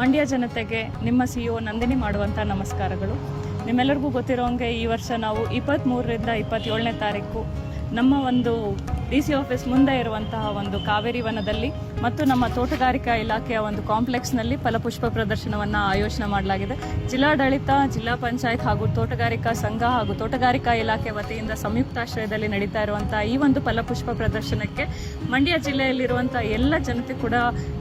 ಮಂಡ್ಯ ಜನತೆಗೆ ನಿಮ್ಮ CEO ನಂದಿನಿ ಮಾಡುವಂಥ ನಮಸ್ಕಾರಗಳು. ನಿಮ್ಮೆಲ್ಲರಿಗೂ ಗೊತ್ತಿರೋಂಗೆ ಈ ವರ್ಷ ನಾವು 23ರಿಂದ 27ನೇ ತಾರೀಕು ನಮ್ಮ ಒಂದು DC ಆಫೀಸ್ ಮುಂದೆ ಇರುವಂತಹ ಒಂದು ಕಾವೇರಿ ವನದಲ್ಲಿ ಮತ್ತು ನಮ್ಮ ತೋಟಗಾರಿಕಾ ಇಲಾಖೆಯ ಒಂದು ಕಾಂಪ್ಲೆಕ್ಸ್ನಲ್ಲಿ ಫಲಪುಷ್ಪ ಪ್ರದರ್ಶನವನ್ನು ಆಯೋಜನೆ ಮಾಡಲಾಗಿದೆ. ಜಿಲ್ಲಾಡಳಿತ, ಜಿಲ್ಲಾ ಪಂಚಾಯತ್ ಹಾಗೂ ತೋಟಗಾರಿಕಾ ಸಂಘ ಹಾಗೂ ತೋಟಗಾರಿಕಾ ಇಲಾಖೆ ವತಿಯಿಂದ ಸಂಯುಕ್ತಾಶ್ರಯದಲ್ಲಿ ನಡೀತಾ ಇರುವಂಥ ಈ ಒಂದು ಫಲಪುಷ್ಪ ಪ್ರದರ್ಶನಕ್ಕೆ ಮಂಡ್ಯ ಜಿಲ್ಲೆಯಲ್ಲಿರುವಂಥ ಎಲ್ಲ ಜನತೆ ಕೂಡ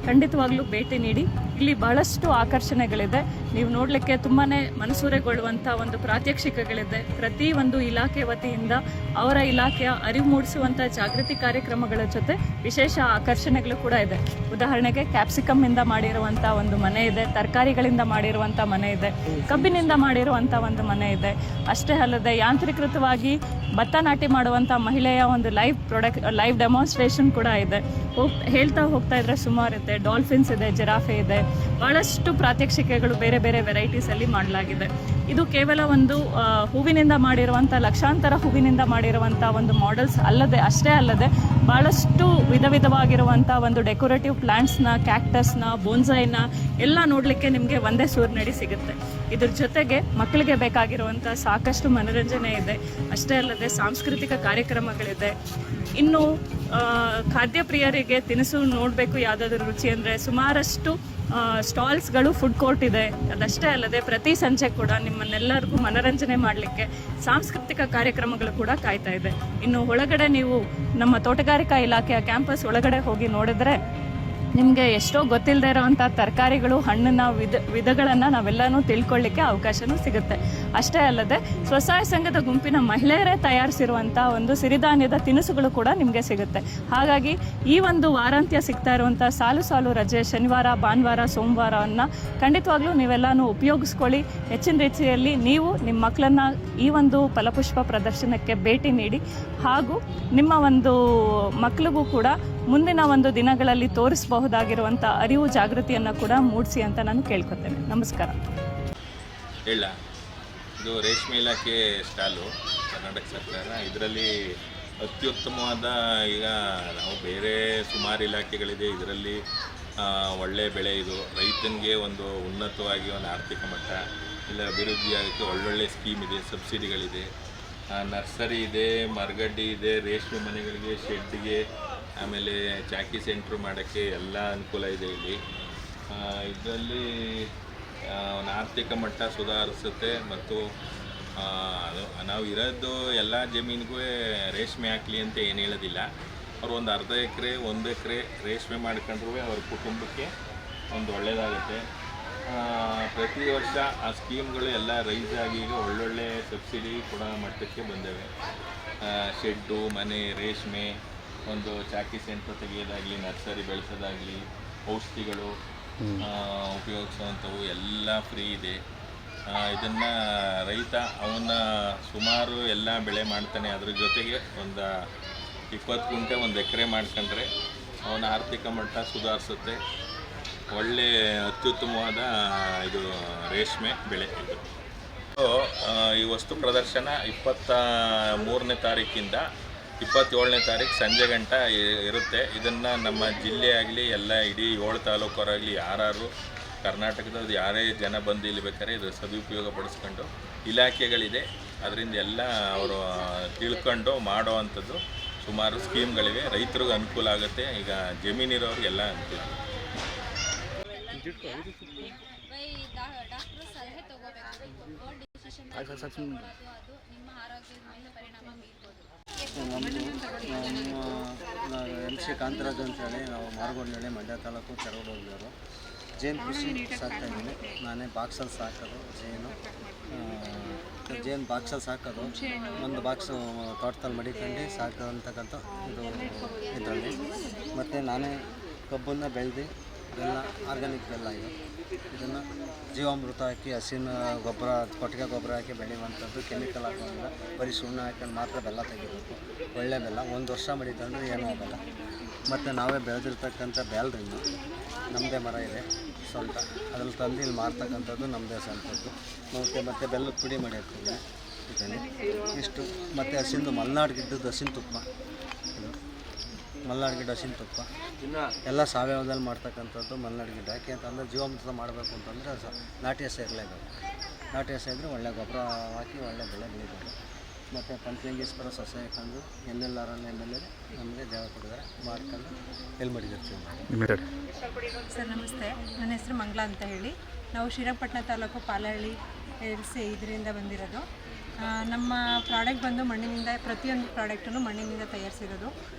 ಖಂಡಿತವಾಗ್ಲೂ ಭೇಟಿ ನೀಡಿ. ಇಲ್ಲಿ ಬಹಳಷ್ಟು ಆಕರ್ಷಣೆಗಳಿದೆ. ನೀವು ನೋಡಲಿಕ್ಕೆ ತುಂಬಾ ಮನಸೂರೆಗೊಳ್ಳುವಂಥ ಒಂದು ಪ್ರಾತ್ಯಕ್ಷಿಕೆಗಳಿದೆ. ಪ್ರತಿ ಒಂದು ಇಲಾಖೆ ವತಿಯಿಂದ ಅವರ ಇಲಾಖೆಯ ಅರಿವು ಮೂಡಿಸುವಂಥ ಜಾಗೃತಿ ಕಾರ್ಯಕ್ರಮಗಳ ಜೊತೆ ವಿಶೇಷ ಆಕರ್ಷಣೆಗಳು ಕೂಡ ಇದೆ. ಉದಾಹರಣೆಗೆ ಕ್ಯಾಪ್ಸಿಕಮ್ ಇಂದ ಮಾಡಿರುವಂಥ ಒಂದು ಮನೆ ಇದೆ, ತರಕಾರಿಗಳಿಂದ ಮಾಡಿರುವಂಥ ಮನೆ ಇದೆ, ಕಬ್ಬಿನಿಂದ ಮಾಡಿರುವಂಥ ಒಂದು ಮನೆ ಇದೆ. ಅಷ್ಟೇ ಅಲ್ಲದೆ ಯಾಂತ್ರೀಕೃತವಾಗಿ ಭತ್ತ ನಾಟಿ ಮಾಡುವಂಥ ಮಹಿಳೆಯ ಒಂದು ಲೈವ್ ಡೆಮಾನ್ಸ್ಟ್ರೇಷನ್ ಕೂಡ ಇದೆ. ಹೇಳ್ತಾ ಹೋಗ್ತಾ ಇದ್ರೆ ಸುಮಾರು ಇದೆ. ಡಾಲ್ಫಿನ್ಸ್ ಇದೆ, ಜಿರಾಫೆ ಇದೆ, ಬಹಳಷ್ಟು ಪ್ರಾತ್ಯಕ್ಷಿಕೆಗಳು ಬೇರೆ ಬೇರೆ ವೆರೈಟೀಸಲ್ಲಿ ಮಾಡಲಾಗಿದೆ. ಇದು ಕೇವಲ ಒಂದು ಹೂವಿನಿಂದ ಮಾಡಿರುವಂಥ ಲಕ್ಷಾಂತರ ಹೂವಿನಿಂದ ಮಾಡಿರುವಂಥ ಒಂದು ಮಾಡೆಲ್ಸ್ ಅಷ್ಟೇ ಅಲ್ಲದೆ ಭಾಳಷ್ಟು ವಿಧವಿಧವಾಗಿರುವಂಥ ಒಂದು ಡೆಕೋರೇಟಿವ್ ಪ್ಲಾಂಟ್ಸ್ನ, ಕ್ಯಾಕ್ಟಸ್ನ, ಬೋನ್ಸೈನ ಎಲ್ಲ ನೋಡಲಿಕ್ಕೆ ನಿಮಗೆ ಒಂದೇ ಸೂರಿನಡಿ ಸಿಗುತ್ತೆ. ಇದ್ರ ಜೊತೆಗೆ ಮಕ್ಕಳಿಗೆ ಬೇಕಾಗಿರುವಂಥ ಸಾಕಷ್ಟು ಮನೋರಂಜನೆ ಇದೆ. ಅಷ್ಟೇ ಅಲ್ಲದೆ ಸಾಂಸ್ಕೃತಿಕ ಕಾರ್ಯಕ್ರಮಗಳಿದೆ. ಇನ್ನು ಖಾದ್ಯ ಪ್ರಿಯರಿಗೆ ತಿನಿಸು ನೋಡಬೇಕು ಯಾವುದಾದ್ರೂ ರುಚಿ ಅಂದರೆ ಸುಮಾರಷ್ಟು ಸ್ಟಾಲ್ಸ್ಗಳು, ಫುಡ್ ಕೋರ್ಟ್ ಇದೆ. ಅದಷ್ಟೇ ಅಲ್ಲದೆ ಪ್ರತಿ ಸಂಜೆ ಕೂಡ ನಿಮ್ಮನ್ನೆಲ್ಲರಿಗೂ ಮನೋರಂಜನೆ ಮಾಡಲಿಕ್ಕೆ ಸಾಂಸ್ಕೃತಿಕ ಕಾರ್ಯಕ್ರಮಗಳು ಕೂಡ ಕಾಯ್ತಾ ಇದೆ. ಇನ್ನು ಒಳಗಡೆ ನೀವು ನಮ್ಮ ತೋಟಗಾರಿಕಾ ಇಲಾಖೆಯ ಕ್ಯಾಂಪಸ್ ಒಳಗಡೆ ಹೋಗಿ ನೋಡಿದ್ರೆ ನಿಮಗೆ ಎಷ್ಟೋ ಗೊತ್ತಿಲ್ಲದೆ ಇರೋವಂಥ ತರಕಾರಿಗಳು, ಹಣ್ಣಿನ ವಿಧಗಳನ್ನು ನಾವೆಲ್ಲನೂ ತಿಳ್ಕೊಳ್ಳಿಕ್ಕೆ ಅವಕಾಶವೂ ಸಿಗುತ್ತೆ. ಅಷ್ಟೇ ಅಲ್ಲದೆ ಸ್ವಸಹಾಯ ಸಂಘದ ಗುಂಪಿನ ಮಹಿಳೆಯರೇ ತಯಾರಿಸಿರುವಂಥ ಒಂದು ಸಿರಿಧಾನ್ಯದ ತಿನಿಸುಗಳು ಕೂಡ ನಿಮಗೆ ಸಿಗುತ್ತೆ. ಹಾಗಾಗಿ ಈ ಒಂದು ವಾರಾಂತ್ಯ ಸಿಗ್ತಾ ಇರುವಂಥ ಸಾಲು ರಜೆ, ಶನಿವಾರ, ಭಾನುವಾರ, ಸೋಮವಾರವನ್ನು ಖಂಡಿತವಾಗ್ಲೂ ನೀವೆಲ್ಲನೂ ಉಪಯೋಗಿಸ್ಕೊಳ್ಳಿ. ಹೆಚ್ಚಿನ ರೀತಿಯಲ್ಲಿ ನೀವು ನಿಮ್ಮ ಮಕ್ಕಳನ್ನು ಈ ಒಂದು ಫಲಪುಷ್ಪ ಪ್ರದರ್ಶನಕ್ಕೆ ಭೇಟಿ ನೀಡಿ ಹಾಗೂ ನಿಮ್ಮ ಒಂದು ಮಕ್ಕಳಿಗೂ ಕೂಡ ಮುಂದಿನ ಒಂದು ದಿನಗಳಲ್ಲಿ ತೋರಿಸಬಹುದಾಗಿರುವಂಥ ಅರಿವು, ಜಾಗೃತಿಯನ್ನು ಕೂಡ ಮೂಡಿಸಿ ಅಂತ ನಾನು ಕೇಳ್ಕೊತೇನೆ. ನಮಸ್ಕಾರ. ಇದು ರೇಷ್ಮೆ ಇಲಾಖೆ ಸ್ಟಾಲು ಕರ್ನಾಟಕ ಸರ್ಕಾರ. ಇದರಲ್ಲಿ ಅತ್ಯುತ್ತಮವಾದ, ಈಗ ನಾವು ಬೇರೆ ಸುಮಾರು ಇಲಾಖೆಗಳಿದೆ, ಇದರಲ್ಲಿ ಒಳ್ಳೆಯ ಬೆಳೆ, ಇದು ರೈತನಿಗೆ ಒಂದು ಉನ್ನತವಾಗಿ ಒಂದು ಆರ್ಥಿಕ ಮಟ್ಟ ಇಲ್ಲ ಅಭಿವೃದ್ಧಿ ಆಗೋಕ್ಕೆ ಒಳ್ಳೊಳ್ಳೆ ಸ್ಕೀಮ್ ಇದೆ, ಸಬ್ಸಿಡಿಗಳಿದೆ, ನರ್ಸರಿ ಇದೆ, ಮರಗಡ್ಡಿ ಇದೆ, ರೇಷ್ಮೆ ಮನೆಗಳಿಗೆ, ಶೆಡ್ಗೆ, ಆಮೇಲೆ ಚಾಕಿ ಸೆಂಟ್ರು ಮಾಡೋಕ್ಕೆ ಎಲ್ಲ ಅನುಕೂಲ ಇದೆ ಇಲ್ಲಿ. ಇದರಲ್ಲಿ ಒಂದು ಆರ್ಥಿಕ ಮಟ್ಟ ಸುಧಾರಿಸುತ್ತೆ ಮತ್ತು ನಾವು ಇರೋದು ಎಲ್ಲ ಜಮೀನಿಗೂ ರೇಷ್ಮೆ ಹಾಕಲಿ ಅಂತ ಏನು ಹೇಳೋದಿಲ್ಲ. ಅವರು ಒಂದು ಅರ್ಧ ಎಕರೆ, 1 ಎಕರೆ ರೇಷ್ಮೆ ಮಾಡ್ಕೊಂಡ್ರೂ ಅವ್ರ ಕುಟುಂಬಕ್ಕೆ ಒಂದು ಒಳ್ಳೆಯದಾಗುತ್ತೆ. ಪ್ರತಿ ವರ್ಷ ಆ ಸ್ಕೀಮ್ಗಳು ಎಲ್ಲ ರೈಸ್ ಆಗಿ ಈಗ ಒಳ್ಳೊಳ್ಳೆ ಸಬ್ಸಿಡಿ ಕೊಡೋ ಮಟ್ಟಕ್ಕೆ ಬಂದವೆ. ಶೆಡ್ಡು, ಮನೆ, ರೇಷ್ಮೆ, ಒಂದು ಚಾಕಿ ಸೆಂಟ್ರ್ ತೆಗೆಯೋದಾಗಲಿ, ನರ್ಸರಿ ಬೆಳೆಸೋದಾಗಲಿ, ಔಷಧಿಗಳು ಉಪಯೋಗಿಸುವಂಥವು ಎಲ್ಲ ಫ್ರೀ ಇದೆ. ಇದನ್ನು ರೈತ ಅವನ್ನ ಸುಮಾರು ಎಲ್ಲ ಬೆಳೆ ಮಾಡ್ತಾನೆ. ಅದ್ರ ಜೊತೆಗೆ ಒಂದು 20 ಗುಂಟೆ, 1 ಎಕರೆ ಮಾಡ್ಕೊಂಡ್ರೆ ಅವನ ಆರ್ಥಿಕ ಮಟ್ಟ ಸುಧಾರಿಸುತ್ತೆ. ಒಳ್ಳೆ ಅತ್ಯುತ್ತಮವಾದ ಇದು ರೇಷ್ಮೆ ಬೆಳೆ ಇದು. ಈ ವಸ್ತು ಪ್ರದರ್ಶನ 23ನೇ ತಾರೀಕಿಂದ 27ನೇ ತಾರೀಕು ಸಂಜೆ ಗಂಟ ಇರುತ್ತೆ. ಇದನ್ನು ನಮ್ಮ ಜಿಲ್ಲೆ ಆಗಲಿ, ಎಲ್ಲ ಇಡೀ 7 ತಾಲೂಕರಾಗಲಿ, ಯಾರು ಕರ್ನಾಟಕದ ಯಾರೇ ಜನ ಬಂದು ಇಲ್ಲಿ ಬೇಕಾದ್ರೆ ಇದು ಸದುಪಯೋಗ ಪಡಿಸ್ಕೊಂಡು, ಇಲಾಖೆಗಳಿದೆ ಅದರಿಂದ ಎಲ್ಲ ಅವರು ತಿಳ್ಕೊಂಡು ಮಾಡೋ ಅಂಥದ್ದು ಸುಮಾರು ಸ್ಕೀಮ್ಗಳಿವೆ. ರೈತರಿಗೆ ಅನುಕೂಲ ಆಗುತ್ತೆ. ಈಗ ಜಮೀನಿರೋರಿಗೆಲ್ಲ ಅನುಕೂಲ ಆಗುತ್ತೆ. MC ಕಾಂತರಾಜ್ ಅಂತೇಳಿ, ನಾವು ಮಾರಗೋಡ್ನಳ್ಳಿ, ಮಂಡ್ಯ ತಾಲೂಕು, ಚರಗೋಡೂರು. ಜೇನು ಕೃಷಿ ಸಾಕ್ತಾಯಿದ್ದೀನಿ. ನಾನೇ ಬಾಕ್ಸಲ್ಲಿ ಸಾಕೋದು ಜೇನು ಬಾಕ್ಸಲ್ಲಿ ಸಾಕೋದು. ಒಂದು ಬಾಕ್ಸು ತೋಟದಲ್ಲಿ ಮಡಿಕೊಂಡು ಸಾಕೋಂತಕ್ಕಂಥ ಇದು ಇದರಲ್ಲಿ. ಮತ್ತು ನಾನೇ ಕಬ್ಬನ್ನು ಬೆಳೆದು ಬೆಲ್ಲ, ಆರ್ಗ್ಯಾನಿಕ್ ಬೆಲ್ಲ ಇದು. ಇದನ್ನು ಜೀವಾಮೃತ ಹಾಕಿ, ಹಸಿನ ಗೊಬ್ಬರ, ಕೊಟ್ಟಿಗೆ ಗೊಬ್ಬರ ಹಾಕಿ ಬೆಳೆಯುವಂಥದ್ದು. ಕೆಮಿಕಲ್ ಹಾಕೋಂಗಿಲ್ಲ, ಬರೀ ಸುಣ್ಣ ಹಾಕೊಂಡು ಮಾತ್ರ ಬೆಲ್ಲ ತೆಗಿಬೇಕು. ಒಳ್ಳೆ ಬೆಲ್ಲ, 1 ವರ್ಷ ಮಡಿತಂದ್ರೆ ಏನೂ ಆಗಲ್ಲ. ಮತ್ತು ನಾವೇ ಬೆಳೆದಿರ್ತಕ್ಕಂಥ ಬ್ಯಾಲ್ರಿನ್ನು ನಮ್ಮದೇ ಮರ ಇದೆ ಸ್ವಂತ, ಅದ್ರಲ್ಲಿ ತಂದು ಇಲ್ಲಿ ಮಾರ್ತಕ್ಕಂಥದ್ದು ನಮ್ಮದೇ ಸ್ವಂತದ್ದು. ಮತ್ತು ಬೆಲ್ಲದ ಪುಡಿ ಮಾಡಿ ಹಾಕ್ತೀವಿ ಇದನ್ನು ಇಷ್ಟು. ಮತ್ತು ಹಸಿಂದು ಮಲೆನಾಡು ಗಿಡ್ಡದ ಹಸಿನ ತುಪ್ಪ ಇದು ಮಲೆನಾಡು ಗಿಡ್ಡ ಹಸಿನ ತುಪ್ಪ ಎಲ್ಲ ಸಾವಯವದಲ್ಲಿ ಮಾಡ್ತಕ್ಕಂಥದ್ದು ಮಲೆನಾಡು ಗಿಡ್ಡ. ಯಾಕೆ ಅಂತಂದರೆ ಜೀವಾಮೃತ ಮಾಡಬೇಕು ಅಂತಂದರೆ ನಾಟಿ ಹಸ ಇರಲೇಬೇಕು. ನಾಟಿ ಹಸ ಇದ್ದರೆ ಒಳ್ಳೆ ಗೊಬ್ಬರ ಹಾಕಿ ಒಳ್ಳೆ ಬೆಳೆ ಬೆಳಿಬೋದು. ಮತ್ತು ಪಂಚಲಿಂಗೇಶ್ವರ ಸಸ್ಯ ಕಂಡು NLR MLA ನಮಗೆ ದೇವ ಕೊಟ್ಟಿದ್ದಾರೆ, ಮಾಡ್ಕೊಂಡು ಎಲ್ಲಿ ಮಾಡಿರ್ತೀವಿ. ಸರ್ ನಮಸ್ತೆ, ನನ್ನ ಹೆಸರು ಮಂಗಳ ಅಂತ ಹೇಳಿ. ನಾವು ಶ್ರೀರಂಗಪಟ್ಟಣ ತಾಲೂಕು ಪಾಲಹಳ್ಳಿ ಇದರಿಂದ ಬಂದಿರೋದು. ನಮ್ಮ ಪ್ರಾಡಕ್ಟ್ ಬಂದು ಮಣ್ಣಿನಿಂದ, ಪ್ರತಿಯೊಂದು ಪ್ರಾಡಕ್ಟನ್ನು ಮಣ್ಣಿನಿಂದ ತಯಾರಿಸಿರೋದು.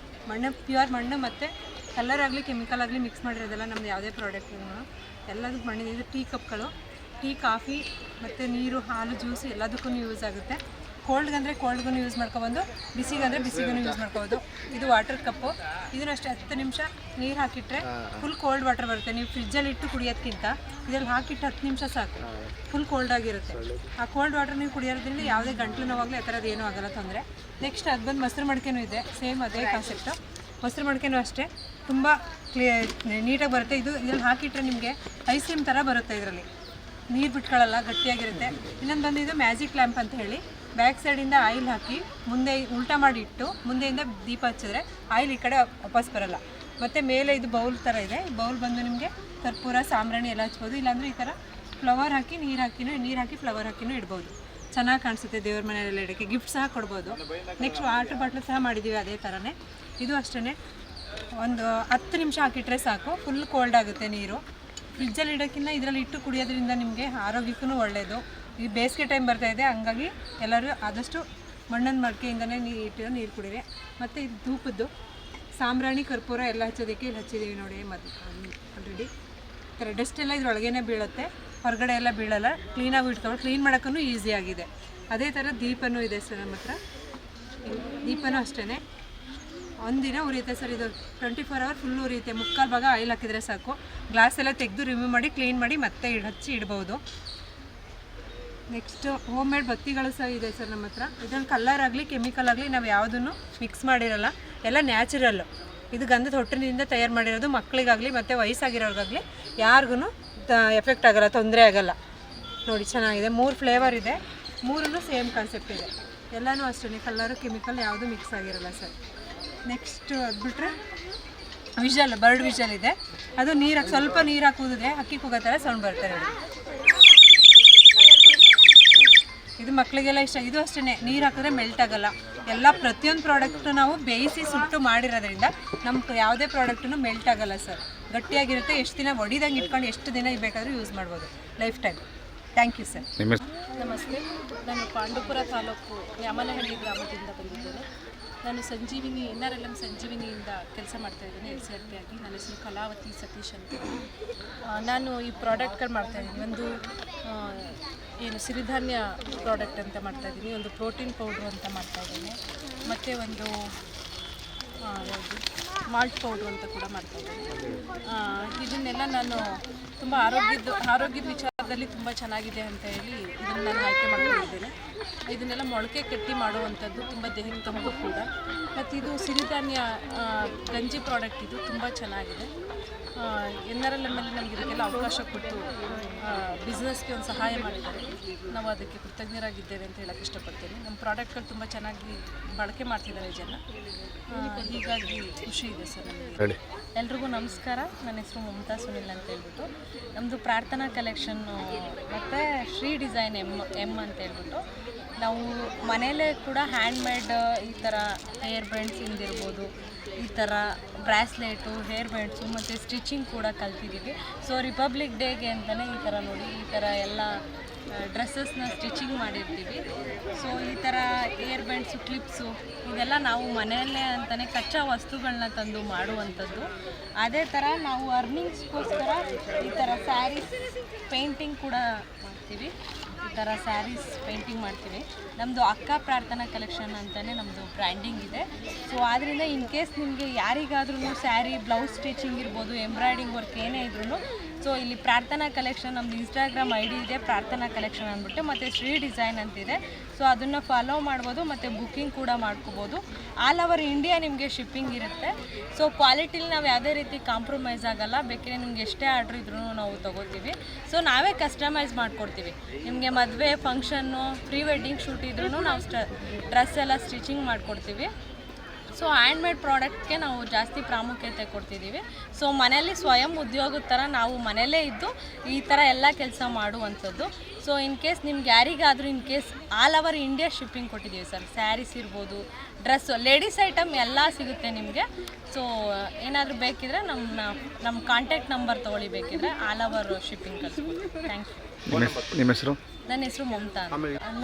ಮಣ್ಣು ಪ್ಯೂರ್ ಮಣ್ಣು ಮತ್ತು ಕಲರ್ ಆಗಲಿ ಕೆಮಿಕಲ್ ಆಗಲಿ ಮಿಕ್ಸ್ ಮಾಡಿರೋದೆಲ್ಲ ನಮ್ಮದು ಯಾವುದೇ ಪ್ರಾಡಕ್ಟ್ ಎಲ್ಲದಕ್ಕೂ ಮಣ್ಣಿನಿಂದ. ಟೀ ಕಪ್ಗಳು, ಟೀ, ಕಾಫಿ ಮತ್ತು ನೀರು, ಹಾಲು, ಜ್ಯೂಸ್ ಎಲ್ಲದಕ್ಕೂ ಯೂಸ್ ಆಗುತ್ತೆ. ಕೋಲ್ಡ್ಗಂದರೆ ಕೋಲ್ಡ್ಗೂ ಯೂಸ್ ಮಾಡ್ಕೊಬೋದು, ಬಿಸಿಗಂದರೆ ಬಿಸಿಗೂ ಯೂಸ್ ಮಾಡ್ಕೊಬೋದು. ಇದು ವಾಟರ್ ಕಪ್ಪು, ಇದನ್ನು ಅಷ್ಟೇ 10 ನಿಮಿಷ ನೀರು ಹಾಕಿಟ್ರೆ ಫುಲ್ ಕೋಲ್ಡ್ ವಾಟರ್ ಬರುತ್ತೆ. ನೀವು ಫ್ರಿಜ್ಜಲ್ಲಿ ಇಟ್ಟು ಕುಡಿಯೋದಕ್ಕಿಂತ ಇದರಲ್ಲಿ ಹಾಕಿಟ್ಟು 10 ನಿಮಿಷ ಸಾಕು, ಫುಲ್ ಕೋಲ್ಡ್ ಆಗಿರುತ್ತೆ. ಆ ಕೋಲ್ಡ್ ವಾಟರ್ ನೀವು ಕುಡಿಯೋದ್ರಿಂದ ಯಾವುದೇ ಗಂಟ್ಲು ನೋವಾಗಲಿ ಆ ಥರದ್ದು ಏನೂ ಆಗಲ್ಲ ತೊಂದರೆ. ನೆಕ್ಸ್ಟ್ ಅದು ಬಂದು ಮೊಸರು ಮಡಿಕೆನೂ ಇದೆ, ಸೇಮ್ ಅದೇ ಕಾನ್ಸೆಪ್ಟು. ಮೊಸರು ಮಡಿಕೆನೂ ಅಷ್ಟೇ ತುಂಬ ನೀಟಾಗಿ ಬರುತ್ತೆ. ಇದರಲ್ಲಿ ಹಾಕಿಟ್ರೆ ನಿಮಗೆ ಐಸ್ ಕ್ರೀಮ್ ಥರ ಬರುತ್ತೆ, ಇದರಲ್ಲಿ ನೀರು ಬಿಟ್ಕೊಳ್ಳಲ್ಲ, ಗಟ್ಟಿಯಾಗಿರುತ್ತೆ. ಇನ್ನೊಂದು ಬಂದು ಇದು ಮ್ಯಾಜಿಕ್ ಲ್ಯಾಂಪ್ ಅಂತ ಹೇಳಿ, ಬ್ಯಾಕ್ ಸೈಡಿಂದ ಆಯಿಲ್ ಹಾಕಿ ಮುಂದೆ ಉಲ್ಟಾ ಮಾಡಿ ಇಟ್ಟು ಮುಂದೆಯಿಂದ ದೀಪ ಹಚ್ಚಿದ್ರೆ ಆಯಿಲ್ ಈ ಕಡೆ ವಾಪಸ್ ಬರಲ್ಲ. ಮತ್ತು ಮೇಲೆ ಇದು ಬೌಲ್ ಥರ ಇದೆ, ಬೌಲ್ ಬಂದು ನಿಮಗೆ ಕರ್ಪೂರ, ಸಾಂಬ್ರಾಣಿ ಎಲ್ಲ ಹಚ್ಬೋದು. ಇಲ್ಲಾಂದರೆ ಈ ಥರ ಫ್ಲವರ್ ಹಾಕಿ ನೀರು ಹಾಕಿ ಫ್ಲವರ್ ಹಾಕಿನೂ ಇಡ್ಬೋದು. ಚೆನ್ನಾಗಿ ಕಾಣಿಸುತ್ತೆ, ದೇವ್ರ ಮನೆಯಲ್ಲೆಲ್ಲ ಇಡೋಕ್ಕೆ. ಗಿಫ್ಟ್ ಸಹ ಕೊಡ್ಬೋದು. ನೆಕ್ಸ್ಟ್ ವಾಟರ್ ಬಾಟ್ಲು ಸಹ ಮಾಡಿದ್ದೀವಿ ಅದೇ ಥರನೇ. ಇದು ಅಷ್ಟೇ, ಒಂದು 10 ನಿಮಿಷ ಹಾಕಿಟ್ರೆ ಸಾಕು, ಫುಲ್ ಕೋಲ್ಡ್ ಆಗುತ್ತೆ ನೀರು. ಫ್ರಿಜ್ಜಲ್ಲಿ ಇಡೋಕ್ಕಿಂತ ಇದರಲ್ಲಿ ಇಟ್ಟು ಕುಡಿಯೋದ್ರಿಂದ ನಿಮಗೆ ಆರೋಗ್ಯಕ್ಕೂ ಒಳ್ಳೆಯದು. ಈ ಬೇಸಿಗೆ ಟೈಮ್ ಬರ್ತಾಯಿದೆ, ಹಂಗಾಗಿ ಎಲ್ಲರೂ ಆದಷ್ಟು ಮಣ್ಣಿನ ಮಡಿಕೆಯಿಂದನೇ ಇಟ್ಟಿರೋ ನೀರು ಕುಡೀರಿ. ಮತ್ತು ಇದು ಧೂಪದ್ದು ಸಾಂಬ್ರಾಣಿ, ಕರ್ಪೂರ ಎಲ್ಲ ಹಚ್ಚೋದಕ್ಕೆ ಇಲ್ಲಿ ಹಚ್ಚಿದ್ದೀವಿ ನೋಡಿ. ಆಲ್ರೆಡಿ ಈ ಥರ ಡಸ್ಟ್ ಎಲ್ಲ ಇದ್ರೊಳಗೇ ಬೀಳುತ್ತೆ, ಹೊರಗಡೆ ಎಲ್ಲ ಬೀಳಲ್ಲ. ಕ್ಲೀನಾಗಿ ಇಟ್ಕೊಂಡು ಕ್ಲೀನ್ ಮಾಡೋಕ್ಕೂ ಈಸಿ ಆಗಿದೆ. ಅದೇ ಥರ ದೀಪನೂ ಇದೆ ಸರ್ ನಮ್ಮ ಹತ್ರ. ದೀಪನೂ ಅಷ್ಟೇ, ಒಂದಿನ ಉರಿಯುತ್ತೆ ಸರ್. ಇದು 24 ಅವರ್ ಫುಲ್ ಉರಿಯುತ್ತೆ. ಮುಕ್ಕಾಲು ಭಾಗ ಆಯಿಲ್ ಹಾಕಿದರೆ ಸಾಕು. ಗ್ಲಾಸ್ ಎಲ್ಲ ತೆಗೆದು ರಿಮೂವ್ ಮಾಡಿ ಕ್ಲೀನ್ ಮಾಡಿ ಮತ್ತೆ ಹಚ್ಚಿ ಇಡ್ಬೋದು. ನೆಕ್ಸ್ಟು ಹೋಮ್ ಮೇಡ್ ಬತ್ತಿಗಳು ಸಹ ಇದೆ ಸರ್ ನಮ್ಮ ಹತ್ರ. ಇದರಲ್ಲಿ ಕಲರ್ ಆಗಲಿ ಕೆಮಿಕಲ್ ಆಗಲಿ ನಾವು ಯಾವುದನ್ನು ಮಿಕ್ಸ್ ಮಾಡಿರಲ್ಲ, ಎಲ್ಲ ನ್ಯಾಚುರಲ್ಲು. ಇದು ಗಂಧದ ಹೊಟ್ಟಿನಿಂದ ತಯಾರು ಮಾಡಿರೋದು. ಮಕ್ಕಳಿಗಾಗಲಿ ಮತ್ತು ವಯಸ್ಸಾಗಿರೋರಿಗಾಗಲಿ ಯಾರಿಗೂ ಎಫೆಕ್ಟ್ ಆಗಲ್ಲ, ತೊಂದರೆ ಆಗಲ್ಲ. ನೋಡಿ ಚೆನ್ನಾಗಿದೆ. 3 ಫ್ಲೇವರ್ ಇದೆ, 3 ಸೇಮ್ ಕಾನ್ಸೆಪ್ಟ್ ಇದೆ. ಎಲ್ಲನೂ ಅಷ್ಟೇ, ಕಲರು ಕೆಮಿಕಲ್ ಯಾವುದು ಮಿಕ್ಸ್ ಆಗಿರಲ್ಲ ಸರ್. ನೆಕ್ಸ್ಟು ಅದು ಬಿಟ್ಟರೆ ವಿಷಲ್, ಬರ್ಡ್ ವಿಷಲ್ ಇದೆ. ಅದು ಸ್ವಲ್ಪ ನೀರು ಹಾಕುವುದಿದ್ರೆ ಅಕ್ಕಿ ಕೂಗೋ ಥರ ಸೌಂಡ್ ಬರುತ್ತೆ ನೋಡಿ. ಇದು ಮಕ್ಕಳಿಗೆಲ್ಲ ಇಷ್ಟ. ಇದು ಅಷ್ಟೇ, ನೀರು ಹಾಕಿದ್ರೆ ಮೆಲ್ಟ್ ಆಗೋಲ್ಲ. ಎಲ್ಲ ಪ್ರತಿಯೊಂದು ಪ್ರಾಡಕ್ಟು ನಾವು ಬೇಯಿಸಿ ಸುಟ್ಟು ಮಾಡಿರೋದ್ರಿಂದ ನಮ್ಗೆ ಯಾವುದೇ ಪ್ರಾಡಕ್ಟನ್ನು ಮೆಲ್ಟ್ ಆಗೋಲ್ಲ ಸರ್. ಗಟ್ಟಿಯಾಗಿರುತ್ತೆ. ಎಷ್ಟು ದಿನ ಒಡಿದಂಗೆ ಇಟ್ಕೊಂಡು ಎಷ್ಟು ದಿನ ಬೇಕಾದರೂ ಯೂಸ್ ಮಾಡ್ಬೋದು, lifetime. Thank you sir. ನಮಸ್ತೆ, ನಾನು ಪಾಂಡುಪುರ ತಾಲೂಕು ನ್ಯಾಮನಹಳ್ಳಿ ಗ್ರಾಮದಿಂದ ಬಂದಿದ್ದೇನೆ. ನಾನು ಸಂಜೀವಿನಿ NRLM ಸಂಜೀವಿನಿಯಿಂದ ಕೆಲಸ ಮಾಡ್ತಾಯಿದ್ದೀನಿ LCRP ಆಗಿ. ನನ್ನ ಹೆಸರು ಕಲಾವತಿ ಸತೀಶ್ ಅಂತ. ನಾನು ಈ ಪ್ರಾಡಕ್ಟ್ಗಳು ಮಾಡ್ತಾಯಿದ್ದೀನಿ. ಒಂದು ಸಿರಿಧಾನ್ಯ ಪ್ರಾಡಕ್ಟ್ ಅಂತ ಮಾಡ್ತಾಯಿದ್ದೀನಿ, ಒಂದು ಪ್ರೋಟೀನ್ ಪೌಡ್ರು ಅಂತ ಮಾಡ್ತಾಯಿದ್ದೀನಿ, ಮತ್ತು ಒಂದು ಮಾಲ್ಟ್ ಪೌಡ್ರು ಅಂತ ಕೂಡ ಮಾಡ್ತಾಯಿದ್ದೀನಿ. ಇದನ್ನೆಲ್ಲ ನಾನು ತುಂಬ ಆರೋಗ್ಯದ ವಿಚಾರದಲ್ಲಿ ತುಂಬ ಚೆನ್ನಾಗಿದೆ ಅಂತ ಹೇಳಿ ಇದನ್ನು ನಾನು ಆಯ್ಕೆ ಮಾಡ್ಕೊಂಡಿದ್ದೇನೆ. ಇದನ್ನೆಲ್ಲ ಮೊಳಕೆ ಕಟ್ಟಿ ಮಾಡುವಂಥದ್ದು, ತುಂಬ ದೇಹಕ್ಕೆ ತಂಪು ಕೂಡ. ಮತ್ತು ಇದು ಸಿರಿಧಾನ್ಯ ಗಂಜಿ ಪ್ರಾಡಕ್ಟ್, ಇದು ತುಂಬ ಚೆನ್ನಾಗಿದೆ. NRLM ನಮಗೆ ಇದಕ್ಕೆಲ್ಲ ಅವಕಾಶ ಕೊಟ್ಟು ಬಿಸ್ನೆಸ್ಗೆ ಒಂದು ಸಹಾಯ ಮಾಡಿದ್ದಾರೆ. ನಾವು ಅದಕ್ಕೆ ಕೃತಜ್ಞರಾಗಿದ್ದೇವೆ ಅಂತ ಹೇಳಕ್ಕೆ ಇಷ್ಟಪಡ್ತೇನೆ. ನಮ್ಮ ಪ್ರಾಡಕ್ಟ್ಗಳು ತುಂಬ ಚೆನ್ನಾಗಿ ಬಳಕೆ ಮಾಡ್ತಿದ್ದಾರೆ ಜನ, ಹೀಗಾಗಿ ಖುಷಿ ಇದೆ ಸರ್ ನಮಗೆ. ಎಲ್ರಿಗೂ ನಮಸ್ಕಾರ. ನನ್ನ ಹೆಸರು ಮಮತಾ ಸುನಿಲ್ ಅಂತ ಹೇಳ್ಬಿಟ್ಟು. ನಮ್ಮದು ಪ್ರಾರ್ಥನಾ ಕಲೆಕ್ಷನ್ನು ಮತ್ತು ಶ್ರೀ ಡಿಸೈನ್ ಎಮ್ ಅಂತ ಹೇಳ್ಬಿಟ್ಟು ನಾವು ಮನೆಯಲ್ಲೇ ಕೂಡ ಹ್ಯಾಂಡ್ಮೇಡ್ ಈ ಥರ ಹೇರ್ ಬ್ಯಾಂಡ್ಸ್ ಇಂದಿರ್ಬೋದು, ಈ ಥರ ಬ್ರಾಸ್ಲೆಟು, ಹೇರ್ ಬ್ಯಾಂಡ್ಸು ಮತ್ತು ಸ್ಟಿಚಿಂಗ್ ಕೂಡ ಕಲ್ತಿದ್ದೀವಿ. ಸೊ ರಿಪಬ್ಲಿಕ್ ಡೇಗೆ ಅಂತಲೇ ಈ ಥರ ನೋಡಿ, ಈ ಥರ ಎಲ್ಲ ಡ್ರೆಸ್ಸಸ್ನ ಸ್ಟಿಚಿಂಗ್ ಮಾಡಿರ್ತೀವಿ. ಸೊ ಈ ಥರ ಏರ್ ಬ್ಯಾಂಡ್ಸು, ಕ್ಲಿಪ್ಸು ಇದೆಲ್ಲ ನಾವು ಮನೆಯಲ್ಲೇ ಅಂತಲೇ ಕಚ್ಚಾ ವಸ್ತುಗಳನ್ನ ತಂದು ಮಾಡುವಂಥದ್ದು. ಅದೇ ಥರ ನಾವು ಅರ್ನಿಂಗ್ಸ್ಗೋಸ್ಕರ ಈ ಥರ ಸ್ಯಾರೀಸ್ ಪೇಂಟಿಂಗ್ ಕೂಡ ಮಾಡ್ತೀವಿ. ಈ ಥರ ಸ್ಯಾರೀಸ್ ಪೇಂಟಿಂಗ್ ಮಾಡ್ತೀವಿ. ನಮ್ಮದು ಅಕ್ಕ ಪ್ರಾರ್ಥನಾ ಕಲೆಕ್ಷನ್ ಅಂತಲೇ ನಮ್ಮದು ಬ್ರ್ಯಾಂಡಿಂಗ್ ಇದೆ. ಸೊ ಆದ್ದರಿಂದ ಇನ್ ಕೇಸ್ ನಿಮಗೆ ಯಾರಿಗಾದ್ರೂ ಸ್ಯಾರಿ ಬ್ಲೌಸ್ ಸ್ಟಿಚಿಂಗ್ ಇರ್ಬೋದು, ಎಂಬ್ರಾಯ್ಡಿಂಗ್ ವರ್ಕ್ ಏನೇ ಇದ್ರೂ ಸೊ ಇಲ್ಲಿ ಪ್ರಾರ್ಥನಾ ಕಲೆಕ್ಷನ್, ನಮ್ಮದು ಇನ್ಸ್ಟಾಗ್ರಾಮ್ ID ಇದೆ ಪ್ರಾರ್ಥನಾ ಕಲೆಕ್ಷನ್ ಅಂದ್ಬಿಟ್ಟು, ಮತ್ತು ಶ್ರೀ ಡಿಸೈನ್ ಅಂತಿದೆ. ಸೊ ಅದನ್ನು ಫಾಲೋ ಮಾಡ್ಬೋದು ಮತ್ತು ಬುಕ್ಕಿಂಗ್ ಕೂಡ ಮಾಡ್ಕೋಬೋದು. ಆಲ್ ಓವರ್ ಇಂಡಿಯಾ ನಿಮಗೆ ಶಿಪ್ಪಿಂಗ್ ಇರುತ್ತೆ. ಸೊ ಕ್ವಾಲಿಟಿಲಿ ನಾವು ಯಾವುದೇ ರೀತಿ ಕಾಂಪ್ರಮೈಸ್ ಆಗೋಲ್ಲ. ಬೇಕಿದ್ರೆ ನಿಮ್ಗೆ ಎಷ್ಟೇ ಆರ್ಡ್ರ್ ಇದ್ರೂ ನಾವು ತೊಗೋತೀವಿ. ಸೊ ನಾವೇ ಕಸ್ಟಮೈಸ್ ಮಾಡಿಕೊಡ್ತೀವಿ. ನಿಮಗೆ ಮದುವೆ ಫಂಕ್ಷನ್ನು, ಪ್ರೀ ವೆಡ್ಡಿಂಗ್ ಶೂಟ್ ಇದ್ರೂ ನಾವು ಡ್ರೆಸ್ ಎಲ್ಲ ಸ್ಟಿಚಿಂಗ್ ಮಾಡಿಕೊಡ್ತೀವಿ. ಸೊ ಹ್ಯಾಂಡ್ಮೇಡ್ ಪ್ರಾಡಕ್ಟ್ಗೆ ನಾವು ಜಾಸ್ತಿ ಪ್ರಾಮುಖ್ಯತೆ ಕೊಡ್ತಿದ್ದೀವಿ. ಸೊ ಮನೆಯಲ್ಲಿ ಸ್ವಯಂ ಉದ್ಯೋಗದ ಥರ ನಾವು ಮನೆಯಲ್ಲೇ ಇದ್ದು ಈ ಥರ ಎಲ್ಲ ಕೆಲಸ ಮಾಡುವಂಥದ್ದು. ಸೊ ಇನ್ ಕೇಸ್ ನಿಮ್ಗೆ ಯಾರಿಗಾದರೂ in case all over India shipping ಕೊಟ್ಟಿದ್ದೀವಿ ಸರ್. ಸ್ಯಾರೀಸ್ ಇರ್ಬೋದು, ಡ್ರೆಸ್ಸು, ಲೇಡೀಸ್ ಐಟಮ್ ಎಲ್ಲ ಸಿಗುತ್ತೆ ನಿಮಗೆ. ಸೊ ಏನಾದರೂ ಬೇಕಿದ್ರೆ ನಮ್ಮ ಕಾಂಟ್ಯಾಕ್ಟ್ ನಂಬರ್ ತೊಗೊಳ್ಳಿ, ಬೇಕಿದ್ರೆ ಆಲ್ ಓವರ್ ಶಿಪ್ಪಿಂಗ್ ಕಳಿಸ್ಬೋದು. Thank you. ನಿಮ್ಮ ಹೆಸರು? ನನ್ನ ಹೆಸರು ಮಮತಾ.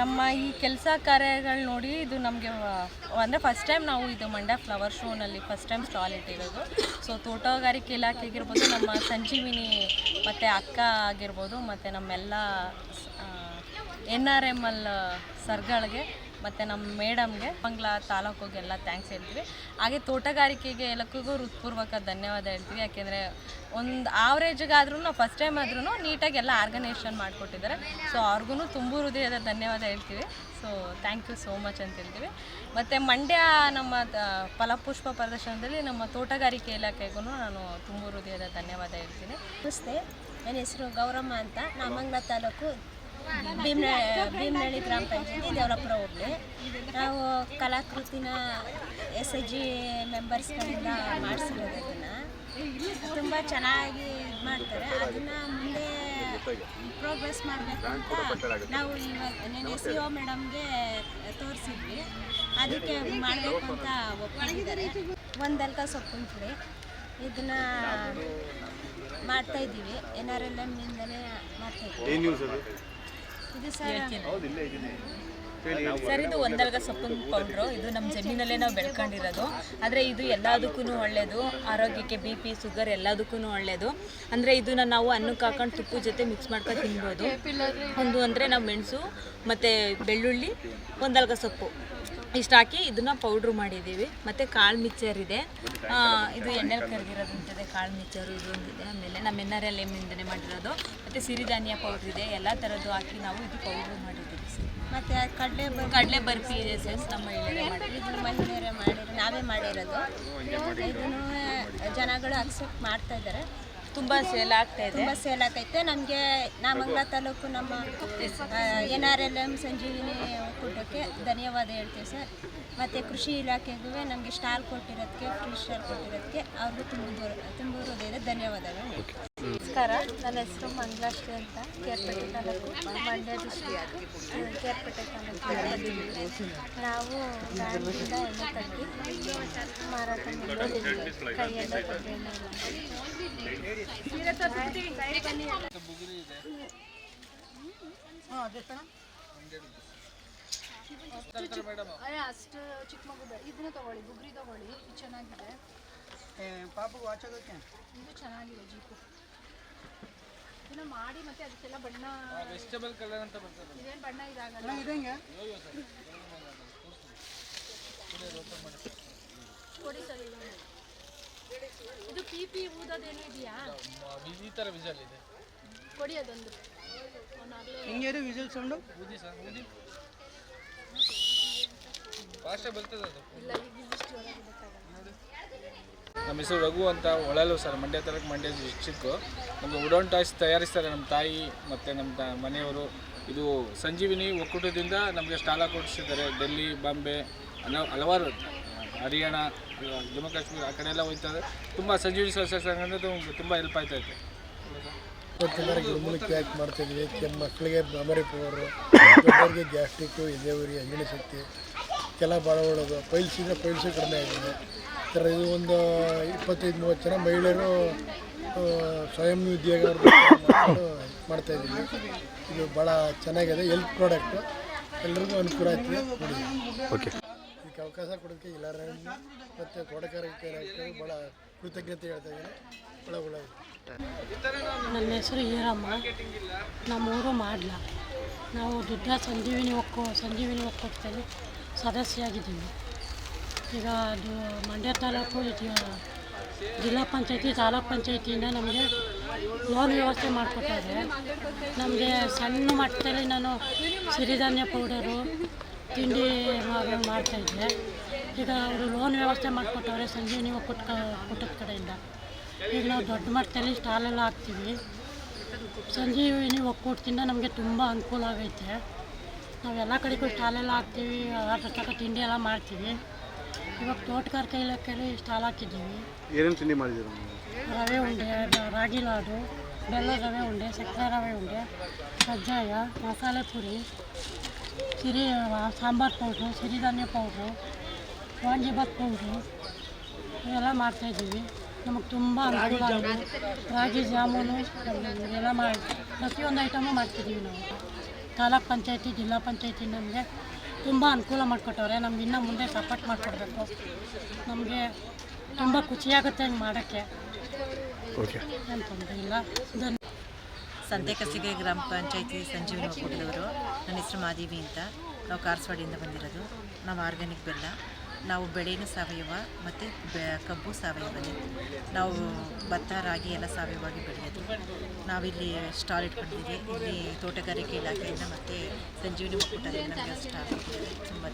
ನಮ್ಮ ಈ ಕೆಲಸ ಕಾರ್ಯಗಳು ನೋಡಿ ಇದು ನಮಗೆ ಅಂದರೆ ಫಸ್ಟ್ ಟೈಮ್ ನಾವು ಇದು ಮಂಡ್ಯ ಫ್ಲವರ್ ಶೋನಲ್ಲಿ ಫಸ್ಟ್ ಟೈಮ್ ಸ್ಟಾಲ್ ಇಟ್ಟಿರೋದು. ಸೊ ತೋಟಗಾರಿಕೆ ಇಲಾಖೆ ಆಗಿರ್ಬೋದು, ನಮ್ಮ ಸಂಜೀವಿನಿ ಮತ್ತು ಅಕ್ಕ ಆಗಿರ್ಬೋದು, ಮತ್ತು ನಮ್ಮೆಲ್ಲ NRML ಸರ್ಗಳಿಗೆ ಮತ್ತು ನಮ್ಮ ಮೇಡಮ್ಗೆ ಮಂಗ್ಲ ತಾಲೂಕಿಗೆಲ್ಲ ಥ್ಯಾಂಕ್ಸ್ ಹೇಳ್ತೀವಿ. ಹಾಗೆ ತೋಟಗಾರಿಕೆಗೆ ಎಲ್ಲಕ್ಕೂ ಹೃತ್ಪೂರ್ವಕ ಧನ್ಯವಾದ ಹೇಳ್ತೀವಿ. ಯಾಕೆಂದರೆ ಒಂದು ಆವ್ರೇಜ್ಗಾದ್ರೂ ಫಸ್ಟ್ ಟೈಮ್ ಆದ್ರೂ ನೀಟಾಗಿ ಎಲ್ಲ ಆರ್ಗನೈಸೇಷನ್ ಮಾಡಿಕೊಟ್ಟಿದ್ದಾರೆ. ಸೊ ಅವ್ರಿಗೂ ತುಂಬ ಹೃದಯದ ಧನ್ಯವಾದ ಹೇಳ್ತೀವಿ. So thank you so much ಅಂತ ಹೇಳ್ತೀವಿ. ಮತ್ತು ಮಂಡ್ಯ ನಮ್ಮ ಫಲಪುಷ್ಪ ಪ್ರದರ್ಶನದಲ್ಲಿ ನಮ್ಮ ತೋಟಗಾರಿಕೆ ಇಲಾಖೆಗೂ ನಾನು ತುಂಬ ಹೃದಯದ ಧನ್ಯವಾದ ಹೇಳ್ತೀನಿ. ನಮಸ್ತೆ, ನನ್ನ ಹೆಸರು ಗೌರಮ್ಮ ಅಂತ. ನಾಮಂಗಲ ತಾಲೂಕು ಭೀಮನಹಳ್ಳಿ ಗ್ರಾಮ ಪಂಚಾಯತಿ ದೇವರಾಪುರ ಹೋಬಳಿ. ನಾವು ಕಲಾಕೃತಿನ SHG ಮೆಂಬರ್ಸ್ಗಳಿಂದ ಮಾಡಿಸಿರೋದು. ಅದನ್ನು ತುಂಬ ಚೆನ್ನಾಗಿ ಇದು ಮಾಡ್ತಾರೆ. ಅದನ್ನು ಮುಂದೆ ಪ್ರೋಗ್ರೆಸ್ ಮಾಡಬೇಕು ಅಂತ ನಾವು ಇವಾಗ ನಾನು SEO ಮೇಡಮ್ಗೆ ತೋರಿಸಿದ್ವಿ. ಅದಕ್ಕೆ ಮಾಡಬೇಕು ಅಂತ ಒಪ್ಪಿದ್ದಾರೆ. ಒಂದಲ್ಕ ಸೊಪ್ಪಿನ ಪುಡಿ ಇದನ್ನು ಮಾಡ್ತಾಯಿದ್ದೀವಿ. NRLMನಿಂದಲೇ ಮಾಡ್ತಾಯಿದ್ದೀವಿ. ಇದು ಸರ್ ಇದು ಒಂದಲ್ಗ ಸೊಪ್ಪಿನ ಪೌಡ್ರು. ಇದು ನಮ್ಮ ಜಮೀನಲ್ಲೇ ನಾವು ಬೆಳ್ಕೊಂಡಿರೋದು. ಆದರೆ ಇದು ಎಲ್ಲದಕ್ಕೂ ಒಳ್ಳೆಯದು, ಆರೋಗ್ಯಕ್ಕೆ BP, ಶುಗರ್ ಎಲ್ಲದಕ್ಕೂ ಒಳ್ಳೆಯದು. ಅಂದರೆ ಇದನ್ನು ನಾವು ಅನ್ನಕ್ಕೆ ಹಾಕೊಂಡು ತುಪ್ಪದ ಜೊತೆ ಮಿಕ್ಸ್ ಮಾಡ್ಕೊಂಡು ತಿನ್ಬೋದು. ಒಂದು ಅಂದರೆ ನಾವು ಮೆಣಸು ಮತ್ತು ಬೆಳ್ಳುಳ್ಳಿ, ಒಂದಲ್ಗ ಸೊಪ್ಪು ಇಷ್ಟು ಹಾಕಿ ಇದನ್ನು ಪೌಡ್ರು ಮಾಡಿದ್ದೀವಿ. ಮತ್ತು ಕಾಳು ಮಿಕ್ಚರ್ ಇದೆ, ಇದು ಎಣ್ಣೆಲಿ ಕರಗಿರೋದಂತಿದೆ. ಕಾಳು ಮಿಕ್ಚರು ಇದು ಒಂದಿದೆ. ಆಮೇಲೆ ನಮ್ಮ NRLMನಿಂದನೇ ಮಾಡಿರೋದು. ಮತ್ತು ಸಿರಿಧಾನ್ಯ ಪೌಡ್ರ್ ಇದೆ. ಎಲ್ಲ ಥರದ್ದು ಹಾಕಿ ನಾವು ಇದು ಪೌಡ್ರು ಮಾಡಿದ್ದೀವಿ ಸರ್. ಮತ್ತು ಕಡಲೆ ಬರ್ಫಿ ಇದೆ ಸರ್, ನಮ್ಮ ಇದು ಮಹಿಳೆಯರೇ ನಾವೇ ಮಾಡಿರೋದು. ಇದನ್ನು ಜನಗಳು ಅಕ್ಸೆಪ್ಟ್ ಮಾಡ್ತಾ ಇದ್ದಾರೆ. ತುಂಬ ಸೇಲ್ ಆಗ್ತಾಯಿದೆ, ತುಂಬ ಸೇಲ್ ಆಗೈತೆ. ನಮಗೆ ನಾಮಂಗಲ ತಾಲೂಕು ನಮ್ಮ NRLM ಸಂಜೀವಿನಿ ಒಕ್ಕೂಟಕ್ಕೆ ಧನ್ಯವಾದ ಹೇಳ್ತೀವಿ ಸರ್. ಮತ್ತು ಕೃಷಿ ಇಲಾಖೆಗೂ ನಮಗೆ ಸ್ಟಾಲ್ ಕೊಟ್ಟಿರೋದಕ್ಕೆ, ಫ್ರೀ ಸ್ಟಾಲ್ ಕೊಟ್ಟಿರೋದಕ್ಕೆ ಅವ್ರಿಗೂ ತುಂಬ ಹೃದಯದ ಧನ್ಯವಾದಗಳು. ನಮಸ್ಕಾರ, ನನ್ನ ಹೆಸರು ಮಂಗಳಾಶ್ರೀ ಅಂತ. ಕೇರ್ಪೇಟೆ ತಾಲೂಕು, ಮಂಡ್ಯ ಡಿಸ್ಟ್ರಿಕ್ಟ್, ಕೇರ್ಪೇಟೆ ತಾಲೂಕು. ನಾವು ಗಾಂಧಿಯಿಂದ ಎಣ್ಣೆ ಕಟ್ಟಿ ಮಾರಾಟ ಮಾಡೋದು. ಕೈಯೆಲ್ಲ ಕಟ್ಟಿ ಅಷ್ಟು ಚಿಕ್ಕ ಮಗು ಬೇಡ. ಇದನ್ನ ತಗೊಳ್ಳಿ, ಗುಗ್ರಿ ತಗೊಳ್ಳಿ, ಇದು ಚೆನ್ನಾಗಿದೆ. ಇದು ಚೆನ್ನಾಗಿದೆ ಜೀಪು. ಇದನ್ನ ಮಾಡಿ ಮತ್ತೆ ಅದಕ್ಕೆಲ್ಲ ಬಣ್ಣ, ವೆಜಿಟೇಬಲ್ ಕಲರ್ ಅಂತ ಬರ್ತದೆ. ಇದೇನು ಬಣ್ಣ ಇದಾಗಲ್ಲ. ಕೊಡಿ ಸರ್. ಇದು PP ಊದೋದೇನು ಇದೆಯಾ? ಈ ಥರ ವಿಜಲ್ ಇದೆ, ಕೊಡಿ ಅದೊಂದು. ಹಿಂಗೆ ವಿಜಲ್ ಸೌಂಡು ಊದಿ ಸರ್, ಊದಿ ಫಾಸ್ಟ್ ಬರ್ತದೆ ಅದು. ಇಲ್ಲ, ಇದಿಷ್ಟು ಒಳಗೆ ಬೇಕಾಗಲ್ಲ. ನಮ್ಮ ಹೆಸರು ರಘು ಅಂತ, ಹೊಳಲು ಸರ್, ಮಂಡ್ಯ ತಾಲೂಕು, ಮಂಡ್ಯ ಡಿಸ್ಟ್ರಿಕ್ಕು. ನಮಗೆ ವುಡನ್ ಟಾಯ್ಸ್ ತಯಾರಿಸ್ತಾರೆ ನಮ್ಮ ತಾಯಿ ಮತ್ತು ನಮ್ಮ ಮನೆಯವರು. ಇದು ಸಂಜೀವಿನಿ ಒಕ್ಕೂಟದಿಂದ ನಮಗೆ ಸ್ಟಾಲ ಕೊಡಿಸಿದ್ದಾರೆ. ಡೆಲ್ಲಿ, ಬಾಂಬೆ, ಹಲವಾರು ಹರಿಯಾಣ, ಜಮ್ಮು ಕಾಶ್ಮೀರ ಆ ಕಡೆ ಎಲ್ಲ ಹೋಗ್ತಾರೆ. ತುಂಬ ಸಂಜೀವಿನಿ ಸಂಘ ತುಂಬ ಹೆಲ್ಪ್ ಆಯ್ತೈತೆ. ಇವತ್ತೆಲ್ಲರಿಗೆ ಗಿಡಮೂಲಿಕೆ ಹಾಕಿ ಮಾಡ್ತಾಯಿದ್ವಿ. ಮಕ್ಕಳಿಗೆ ಮೆಮರಿ ಪವರು, ದೊಡ್ಡವರಿಗೆ ಗ್ಯಾಸ್ಟ್ರಿಕ್ಕು, ಎದೆಯುರಿ, ಅಂಗಡಿ ಶಕ್ತಿ ಎಲ್ಲ ಭಾಳ ಒಳ್ಳೆಯದು. ಪೈಲ್ಸಿದ್ರೆ ಪೈಲ್ಸು ಕಡಿಮೆ ಆಗಿದೆ. ಈ ಥರ ಇದು ಒಂದು 25-30 ಜನ ಮಹಿಳೆಯರು ಸ್ವಯಂ ಉದ್ಯೋಗ ಮಾಡ್ತಾಯಿದ್ದೀವಿ. ಇದು ಭಾಳ ಚೆನ್ನಾಗಿದೆ, ಹೆಲ್ತ್ ಪ್ರಾಡಕ್ಟು, ಎಲ್ರಿಗೂ ಅನುಕೂಲ ಆಗ್ತದೆ. ಓಕೆ, ಇದಕ್ಕೆ ಅವಕಾಶ ಕೊಡೋದಕ್ಕೆ ಎಲ್ಲರೂ ಮತ್ತು ತೋಟಗಾರಿಕೆ ಇಲಾಖೆಗೆ ಭಾಳ ಕೃತಜ್ಞತೆ ಹೇಳ್ತಾ ಇದ್ದೀನಿ. ಭಾಳ ಒಳ್ಳೆಯದು. ನನ್ನ ಹೆಸರು ಈರಮ್ಮ, ನಮ್ಮೂರು ಮಾಡ್ಲ. ನಾವು ದುಡ್ಡ ಸಂಜೀವಿನಿ ಒಕ್ಕೂಟದಲ್ಲಿ ಸದಸ್ಯರಾಗಿದ್ದೀವಿ. ಈಗ ಅದು ಮಂಡ್ಯ ತಾಲೂಕು ಜಿಲ್ಲಾ ಪಂಚಾಯತಿ, ತಾಲೂಕು ಪಂಚಾಯತಿಯಿಂದ ನಮಗೆ ಲೋನ್ ವ್ಯವಸ್ಥೆ ಮಾಡಿಕೊಟ್ಟಾರೆ. ನಮಗೆ ಸಣ್ಣ ಮಟ್ಟದಲ್ಲಿ ನಾನು ಸಿರಿಧಾನ್ಯ ಪೌಡರು, ತಿಂಡಿ ಮಾಡ್ತಾಯಿದ್ದೆ. ಈಗ ಅವರು ಲೋನ್ ವ್ಯವಸ್ಥೆ ಮಾಡಿಕೊಟ್ಟವ್ರೆ ಸಂಜೀವಿನಿ ಒಕ್ಕೂಟದ ಕಡೆಯಿಂದ. ಈಗ ನಾವು ದೊಡ್ಡ ಮಟ್ಟದಲ್ಲಿ ಸ್ಟಾಲೆಲ್ಲ ಹಾಕ್ತೀವಿ. ಸಂಜೀವಿನಿ ಒಕ್ಕೂಟದಿಂದ ನಮಗೆ ತುಂಬ ಅನುಕೂಲ ಆಗೈತೆ. ನಾವೆಲ್ಲ ಕಡೆಗೂ ಸ್ಟಾಲೆಲ್ಲ ಹಾಕ್ತೀವಿ, ಅದ್ರ ತಕ್ಕ ತಿಂಡಿ ಎಲ್ಲ ಮಾಡ್ತೀವಿ. ಇವಾಗ ತೋಟಗಾರಿಕೆ ಇಲಾಖೆಯಲ್ಲಿ ಸ್ಟಾಲ್ ಹಾಕಿದ್ದೀವಿ. ಏನೇನು ತಿಂಡಿ ಮಾಡಿದ್ದೀರಾ? ರವೆ ಉಂಡೆ, ರಾಗಿ ಲಾಡು, ಬೆಲ್ಲದ ರವೆ ಉಂಡೆ, ಸಕ್ಕರೆ ರವೆ ಉಂಡೆ, ಕಜ್ಜಾಯ, ಮಸಾಲೆ ಪುರಿ, ಸಾಂಬಾರು ಪೌಡ್ರು, ಸಿರಿಧಾನ್ಯ ಪೌಡ್ರು, ವಾಂಗಿಬಾತ್ ಪೌಡ್ರು ಇವೆಲ್ಲ ಮಾಡ್ತಾಯಿದ್ದೀವಿ. ನಮಗೆ ತುಂಬ ಅನುಕೂಲ ಆಗಿದೆ. ರಾಗಿ ಜಾಮೂನು ಇವೆಲ್ಲ ಮಾಡಿ ಪ್ರತಿಯೊಂದು ಐಟಮು ಮಾಡ್ತಿದ್ದೀವಿ ನಾವು. ತಾಲೂಕ್ ಪಂಚಾಯತಿ, ಜಿಲ್ಲಾ ಪಂಚಾಯತಿ ನಮಗೆ ತುಂಬ ಅನುಕೂಲ ಮಾಡಿಕೊಟ್ಟವ್ರೆ. ನಮ್ಗೆ ಇನ್ನೂ ಮುಂದೆ ಸಪೋರ್ಟ್ ಮಾಡಿಕೊಡ್ಬೇಕು. ನಮಗೆ ತುಂಬ ಖುಷಿಯಾಗುತ್ತೆ ಹಿಂಗೆ ಮಾಡೋಕ್ಕೆ. ಏನು ತೊಂದರೆ ಇಲ್ಲ. ಸಂತೆಕಸಿಗೆ ಗ್ರಾಮ ಪಂಚಾಯತಿ ಸಂಜೀವಿನಿ ಒಕ್ಕೂಟದವರು. ನನ್ನ ಹೆಸರು ಮಾದೇವಿ ಅಂತ. ನಾವು ಕಾರಸವಾಡಿಯಿಂದ ಬಂದಿರೋದು. ನಾವು ಆರ್ಗ್ಯಾನಿಕ್ ಬೆಲ್ಲ, ನಾವು ಬೆಳೆನೂ ಸಾವಯವ ಮತ್ತು ಕಬ್ಬು ಸಾವಯವನೇ. ನಾವು ಭತ್ತ, ರಾಗಿ ಎಲ್ಲ ಸಾವಯವಾಗಿ ಬೆಳೆಯೋದು. ನಾವಿಲ್ಲಿ ಸ್ಟಾಲ್ ಇಟ್ಕೊಂಡಿದ್ದೀವಿ. ಇಲ್ಲಿ ತೋಟಗಾರಿಕೆ ಇಲಾಖೆಯಿಂದ ಮತ್ತು ಸಂಜೀವಿನಿ ಒಕ್ಕೂಟದಿಂದ ನಮಗೆ ಸ್ಟಾಲ್ ತುಂಬ